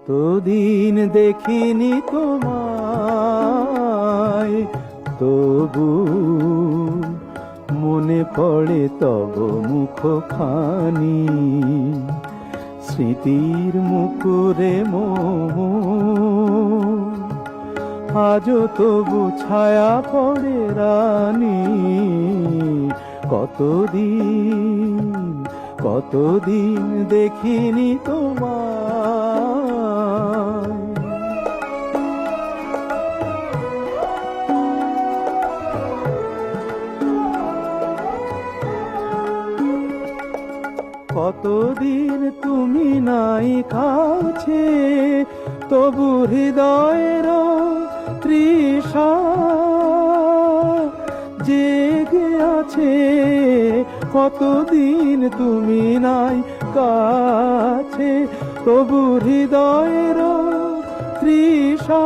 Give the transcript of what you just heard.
কতদিন দেখিনি তোমায়, তবু মনে পড়ে তব মুখখানি। স্মৃতির মুকুরে আজও তবু ছায়া পড়ে রানী। কতদিন দেখিনি তোমায়। কতদিন তুমি নাই কাছে, তবু হৃদয়ের তৃষা জেগে আছে। কতদিন তুমি নাই কাছে, তবু হৃদয়ের তৃষা